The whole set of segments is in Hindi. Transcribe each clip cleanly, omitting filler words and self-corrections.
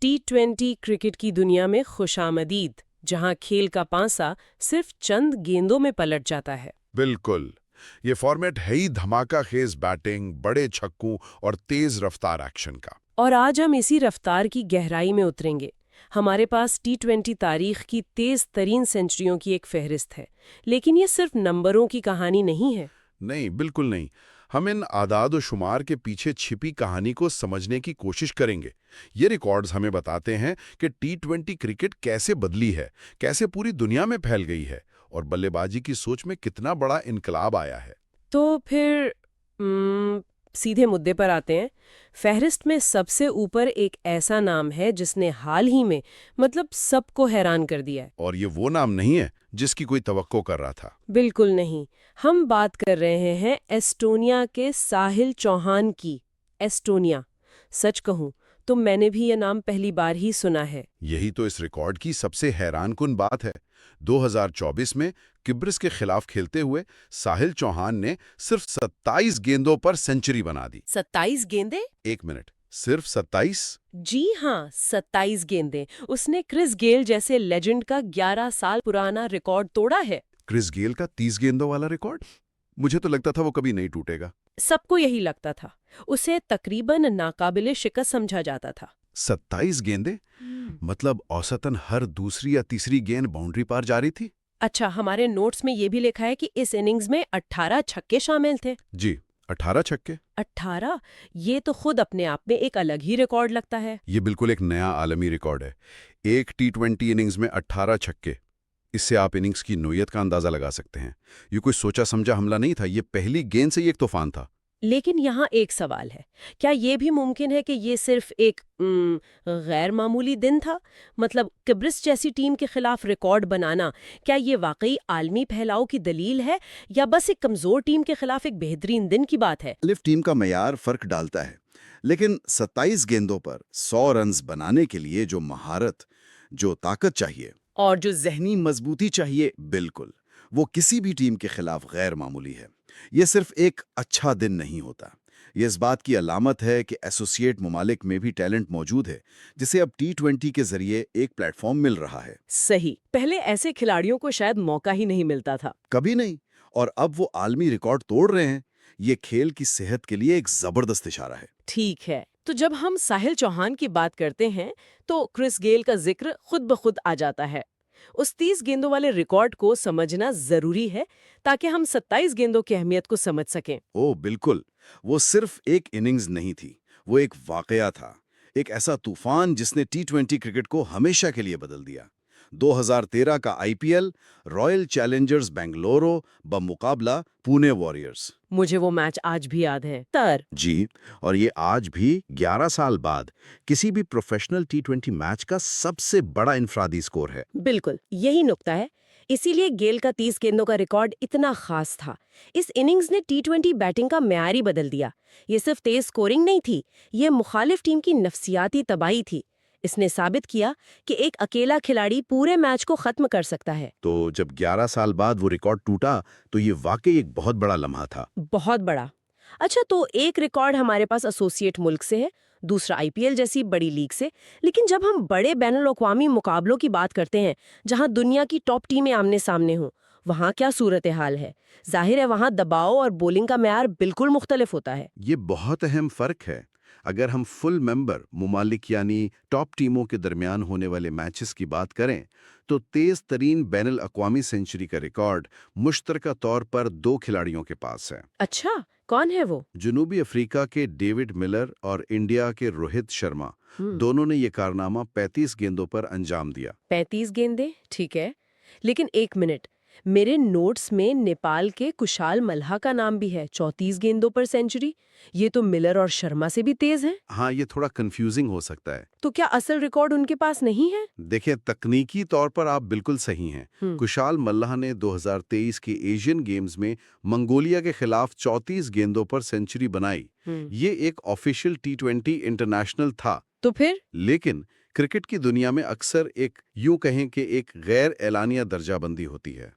T20 क्रिकेट की दुनिया में खुशामदीद, जहां खेल का पांसा सिर्फ चंद गेंदों में पलट जाता है। बिल्कुल। ये फॉर्मेट है ही धमाका खेज बैटिंग, बड़े छक्कों और तेज रफ्तार एक्शन का। और आज हम इसी रफ्तार की गहराई में उतरेंगे। हमारे पास T20 तारीख की तेज तरीन सेंचुरियों की एक फहरिस्त है, लेकिन ये सिर्फ नंबरों की कहानी नहीं है। नहीं, बिल्कुल नहीं। हम इन आदाद और शुमार के पीछे छिपी कहानी को समझने की कोशिश करेंगे। ये रिकॉर्ड्स हमें बताते हैं कि T20 क्रिकेट कैसे बदली है, कैसे पूरी दुनिया में फैल गई है और बल्लेबाजी की सोच में कितना बड़ा इनकलाब आया है। तो फिर सीधे मुद्दे पर आते हैं। फहरिस्त में सबसे ऊपर एक ऐसा नाम है जिसने हाल ही में सबको हैरान कर दिया है। और ये वो नाम नहीं है जिसकी कोई तवक्को कर रहा था। बिल्कुल नहीं। हम बात कर रहे हैं एस्टोनिया के साहिल चौहान की। एस्टोनिया, सच कहूं तो मैंने भी ये नाम पहली बार ही सुना है। यही तो इस रिकॉर्ड की सबसे हैरानकुन बात है। 2024 में किब्रिस के खिलाफ खेलते हुए साहिल चौहान ने सिर्फ 27 गेंदों पर सेंचुरी बना दी। 27 गेंदें? एक मिनट, सिर्फ 27? जी हाँ, 27 गेंदें। उसने क्रिस गेल जैसे लेजेंड का 11 साल पुराना रिकॉर्ड तोड़ा है। क्रिस गेल का 30 गेंदों वाला रिकॉर्ड? मुझे तो लगता था वो कभी नहीं टूटेगा। सबको यही लगता था। उसे तकरीबन नाकाबिले शिकस्त समझा जाता था। 27 गेंदें? मतलब औसतन हर दूसरी या तीसरी गेंद बाउंड्री पार जा रही थी। अच्छा, हमारे नोट्स में ये भी लिखा है कि इस इनिंग्स में 18 छक्के शामिल थे। जी, 18 छक्के। 18? ये तो खुद अपने आप में एक अलग ही रिकॉर्ड लगता है। ये बिल्कुल एक नया आलमी रिकॉर्ड है। एक T20 इनिंग्स में 18 छक्के। इससे आप इनिंग्स की नोयत का अंदाजा लगा सकते हैं। ये कोई सोचा समझा हमला नहीं था, ये पहली गेंद से ही एक तूफान था। लेकिन यहाँ एक सवाल है, क्या ये भी मुमकिन है कि ये सिर्फ एक गैर मामूली दिन था? किब्रिस जैसी टीम के खिलाफ रिकॉर्ड बनाना, क्या ये वाकई आलमी फैलाव की दलील है या बस एक कमजोर टीम के खिलाफ एक बेहतरीन दिन की बात है? लिफ्ट टीम का मयार फर्क डालता है, लेकिन 27 गेंदों पर 100 रन्स बनाने के लिए जो महारत, जो ताकत चाहिए और जो जहनी मजबूती चाहिए, बिल्कुल वो किसी भी टीम के खिलाफ गैर मामूली है। ये सिर्फ एक अच्छा दिन नहीं होता, ये इस बात की अलामत है कि एसोसिएट ममालिक में भी टैलेंट मौजूद है, जिसे अब T20 के जरिए एक प्लेटफॉर्म मिल रहा है। सही, पहले ऐसे खिलाड़ियों को शायद मौका ही नहीं मिलता था। कभी नहीं, और अब वो आलमी रिकॉर्ड तोड़ रहे हैं। ये खेल की सेहत के लिए एक जबरदस्त इशारा है। ठीक है, तो जब हम साहिल चौहान की बात करते हैं तो क्रिस गेल का जिक्र खुद ब खुद आ जाता है। उस 30 गेंदों वाले रिकॉर्ड को समझना जरूरी है ताकि हम 27 गेंदों की अहमियत को समझ सकें। ओह बिल्कुल, वो सिर्फ एक इनिंग्स नहीं थी, वो एक वाकया था, एक ऐसा तूफान जिसने T20 क्रिकेट को हमेशा के लिए बदल दिया। 2013 का IPL, रॉयल चैलेंजर्स बेंगलुरु बमुकाबला पुणे वॉरियर्स। मुझे वो मैच आज भी याद है। जी, और ये आज भी 11 साल बाद किसी भी प्रोफेशनल T20 मैच का सबसे बड़ा इनफरादी स्कोर है। बिल्कुल, यही नुक्ता है। इसीलिए गेल का 30 गेंदों का रिकॉर्ड इतना खास था। इस इनिंग्स ने T20 बैटिंग का म्यार ही बदल दिया। ये सिर्फ तेज स्कोरिंग नहीं थी, ये मुखालिफ टीम की नफसियाती तबाही थी। इसने साबित किया कि एक अकेला खिलाड़ी पूरे मैच को खत्म कर सकता है। तो जब 11 साल बाद वो रिकॉर्ड टूटा, तो ये वाकई एक बहुत बड़ा लम्हा था। बहुत बड़ा। अच्छा, तो एक रिकॉर्ड हमारे पास एसोसिएट मुल्क से है, दूसरा IPL जैसी बड़ी लीग से। लेकिन जब हम बड़े बैनुल-अक़वामी मुकाबलों की बात करते हैं, जहां दुनिया की टॉप टीमें आमने सामने हों, वहां क्या सूरत हाल है? जाहिर है वहां दबाव और बॉलिंग का म्यार बिल्कुल मुख्तलिफ होता है। ये बहुत अहम फर्क है। अगर हम फुल मेंबर मुमालिक यानी टॉप टीमों के दरमियान होने वाले मैचेस की बात करें, तो तेज तरीन बैनुल अक़वामी सेंचुरी का रिकॉर्ड मुश्तरका तौर पर 2 खिलाड़ियों के पास है। अच्छा, कौन है वो? जनूबी अफ्रीका के डेविड मिलर और इंडिया के रोहित शर्मा, दोनों ने ये कारनामा 35 गेंदों पर अंजाम दिया। 35 गेंदें, ठीक है। लेकिन एक मिनट, मेरे नोट्स में नेपाल के कुशाल मल्हा का नाम भी है, 34 गेंदों पर सेंचुरी। ये तो मिलर और शर्मा से भी तेज है। हाँ, ये थोड़ा कंफ्यूजिंग हो सकता है। तो क्या असल रिकॉर्ड उनके पास नहीं है? देखिए, तकनीकी तौर पर आप बिल्कुल सही हैं। कुशाल मल्लाह ने 2023 के एशियन गेम्स में मंगोलिया के खिलाफ 34 गेंदों पर सेंचुरी बनाई। ये एक ऑफिशियल T20 इंटरनेशनल था। तो फिर? लेकिन क्रिकेट की दुनिया में अक्सर एक यूं कहें कि एक गैर एलानिया दर्जाबंदी होती है।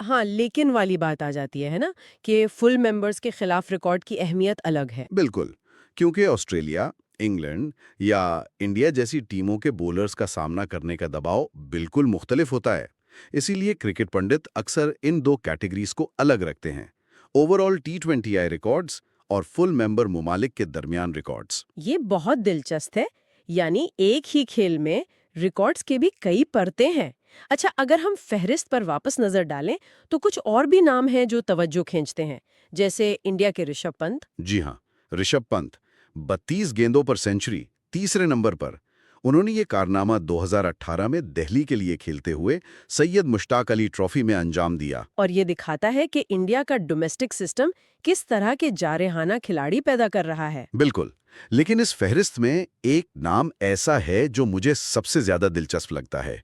हाँ, लेकिन वाली बात आ जाती है ना, कि फुल मेंबर्स के खिलाफ रिकॉर्ड की अहमियत अलग है। बिल्कुल, क्योंकि ऑस्ट्रेलिया, इंग्लैंड या इंडिया जैसी टीमों के बॉलर्स का सामना करने का दबाव बिल्कुल मुख्तलिफ होता है। इसीलिए क्रिकेट पंडित अक्सर इन दो कैटेगरीज को अलग रखते हैं, ओवरऑल T20I रिकॉर्ड्स और फुल मेंबर ममालिक के दरमियान रिकॉर्ड्स। ये बहुत दिलचस्प है। यानी एक ही खेल में रिकॉर्ड्स के भी कई परतें हैं। अच्छा, अगर हम फहरिस्त पर वापस नजर डालें तो कुछ और भी नाम हैं जो तवज्जो खींचते हैं, जैसे इंडिया के ऋषभ पंत। जी हाँ, ऋषभ पंत 32 गेंदों पर सेंचुरी, तीसरे नंबर पर। उन्होंने ये कारनामा 2018 में दिल्ली के लिए खेलते हुए सैयद मुश्ताक अली ट्रॉफी में अंजाम दिया। और ये दिखाता है कि इंडिया का डोमेस्टिक सिस्टम किस तरह के जारेहाना खिलाड़ी पैदा कर रहा है। बिल्कुल। लेकिन इस फहरिस्त में एक नाम ऐसा है जो मुझे सबसे ज्यादा दिलचस्प लगता है,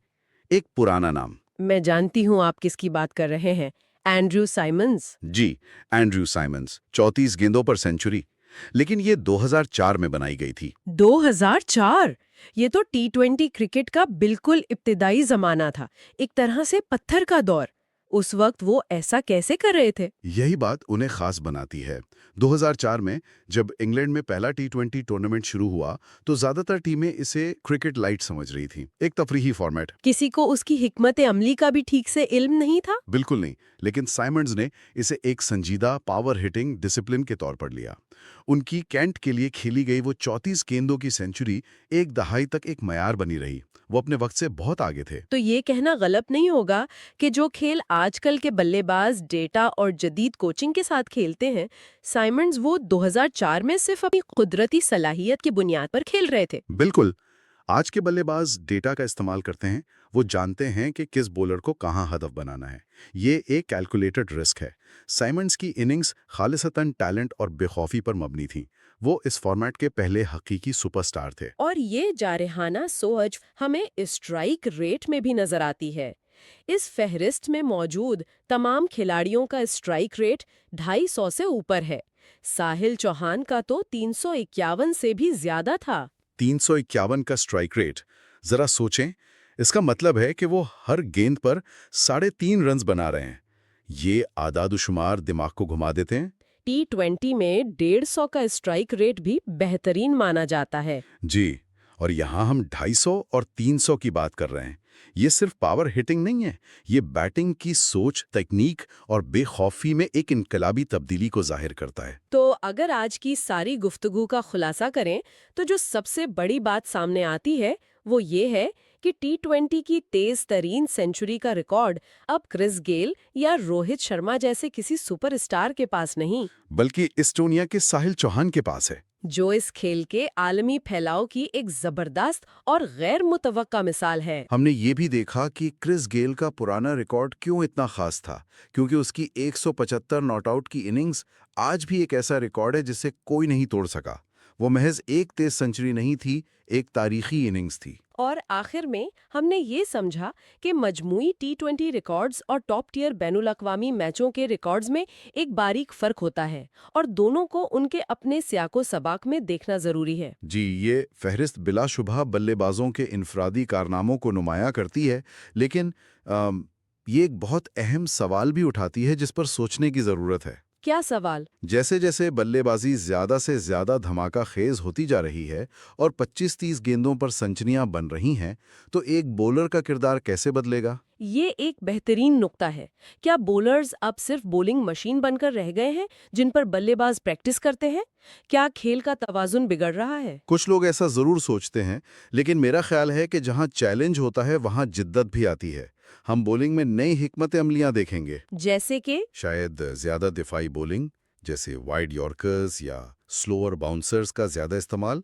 एक पुराना नाम। मैं जानती हूँ आप किसकी बात कर रहे हैं, एंड्रयू साइमंड्स। जी, एंड्रयू साइमंड्स 34 गेंदों पर सेंचुरी। लेकिन ये 2004 में बनाई गई थी। 2004? ये तो T20 क्रिकेट का बिल्कुल इब्तिदाई जमाना था, एक तरह से पत्थर का दौर। उस वक्त वो ऐसा कैसे कर रहे थे? यही बात उन्हें खास बनाती है। 2004 में जब इंग्लैंड में पहला T20 टूर्नामेंट शुरू हुआ तो ज्यादातर टीमें इसे क्रिकेट लाइट समझ रही थी, एक तफरीही फॉर्मेट। किसी को उसकी हिकमत अमली का भी ठीक से इल्म नहीं था। बिल्कुल नहीं, लेकिन साइमंड्स ने इसे एक संजीदा पावर हिटिंग डिसिप्लिन के तौर पर लिया। उनकी कैंट के लिए खेली गई वो 34 गेंदों की सेंचुरी एक दहाई तक एक मयार बनी रही। वो अपने वक्त से बहुत आगे थे। तो ये कहना गलत नहीं होगा कि जो खेल आजकल के बल्लेबाज डेटा और जदीद कोचिंग के साथ खेलते हैं, साइमंड्स वो 2004 में सिर्फ अपनी कुदरती सलाहियत की बुनियाद पर खेल रहे थे। बिल्कुल। आज के बल्लेबाज डेटा का इस्तेमाल करते हैं, वो जानते हैं कि किस बॉलर को कहाँ हदफ बनाना है। ये एक कैलकुलेटेड रिस्क है। साइमंड्स की इनिंग्स खालिसतन टैलेंट और बेखौफी पर मबनी थी। वो इस फॉर्मेट के पहले हकीकी सुपरस्टार थे। और ये जारेहाना सोच हमें स्ट्राइक रेट में भी नजर आती है। इस फहरिस्त में मौजूद तमाम खिलाड़ियों का स्ट्राइक रेट 250 से ऊपर है। साहिल चौहान का तो 351 से भी ज्यादा था। 351 का स्ट्राइक रेट, जरा सोचें। इसका मतलब है कि वो हर गेंद पर 3.5 रन्स बना रहे हैं। ये आदाद-ओ-शुमार दिमाग को घुमा देते हैं। T20 में 150 का स्ट्राइक रेट भी बेहतरीन माना जाता है। जी, और यहाँ हम 250 और 300 की बात कर रहे हैं। ये सिर्फ पावर हिटिंग नहीं है, ये बैटिंग की सोच, तकनीक और बेखौफी में एक इनकलाबी तब्दीली को जाहिर करता है। तो अगर आज की सारी गुफ्तगू का खुलासा करें तो जो सबसे बड़ी बात सामने आती है वो ये है कि T20 की तेज तरीन सेंचुरी का रिकॉर्ड अब क्रिस गेल या रोहित शर्मा जैसे किसी सुपरस्टार के पास नहीं, बल्कि एस्टोनिया के साहिल चौहान के पास है, जो इस खेल के आलमी फैलाव की एक जबरदस्त और गैर मुतवक्का मिसाल है। हमने ये भी देखा कि क्रिस गेल का पुराना रिकॉर्ड क्यों इतना खास था, क्योंकि उसकी 175 नॉट आउट की इनिंग्स आज भी एक ऐसा रिकॉर्ड है जिसे कोई नहीं तोड़ सका। वो महज एक तेज सेंचुरी नहीं थी, एक तारीखी इनिंग्स थी। और आखिर में हमने ये समझा कि मजमूई T20 रिकॉर्ड्स और टॉप टियर बैनुल-अक़वामी मैचों के रिकॉर्ड्स में एक बारीक फर्क होता है और दोनों को उनके अपने सियाको सबाक में देखना जरूरी है। जी, ये फहरिस्त बिलाशुबह बल्लेबाजों के इनफरादी कारनामों को नुमाया करती है, लेकिन ये एक बहुत अहम सवाल भी उठाती है जिस पर सोचने की ज़रूरत है। क्या सवाल? जैसे जैसे बल्लेबाजी ज्यादा से ज्यादा धमाका खेज होती जा रही है और 25-30 गेंदों पर सेंचुरियां बन रही हैं, तो एक बॉलर का किरदार कैसे बदलेगा? ये एक बेहतरीन नुक्ता है। क्या बॉलर्स अब सिर्फ बॉलिंग मशीन बनकर रह गए हैं जिन पर बल्लेबाज प्रैक्टिस करते हैं? क्या खेल का तवाजुन बिगड़ रहा है? कुछ लोग ऐसा जरूर सोचते हैं, लेकिन मेरा ख्याल है कि जहां चैलेंज होता है वहां जिद्दत भी आती है। हम बॉलिंग में नई हिकमत अमलियां देखेंगे, जैसे कि शायद ज्यादा दिफाई बॉलिंग, जैसे वाइड यॉर्कर्स या स्लोअर बाउंसर्स का ज्यादा इस्तेमाल।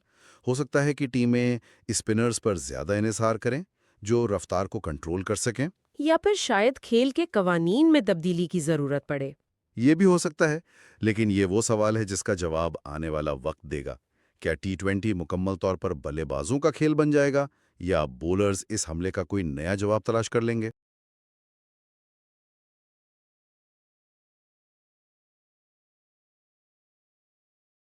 हो सकता है कि टीमें स्पिनर्स पर ज्यादा इन्हिसार करें जो रफ्तार को कंट्रोल कर सकें। या फिर शायद खेल के कवानीन में तब्दीली की जरूरत पड़े। ये भी हो सकता है, लेकिन ये वो सवाल है जिसका जवाब आने वाला वक्त देगा। क्या T20 मुकम्मल तौर पर बल्लेबाजों का खेल बन जाएगा या बॉलर्स इस हमले का कोई नया जवाब तलाश कर लेंगे?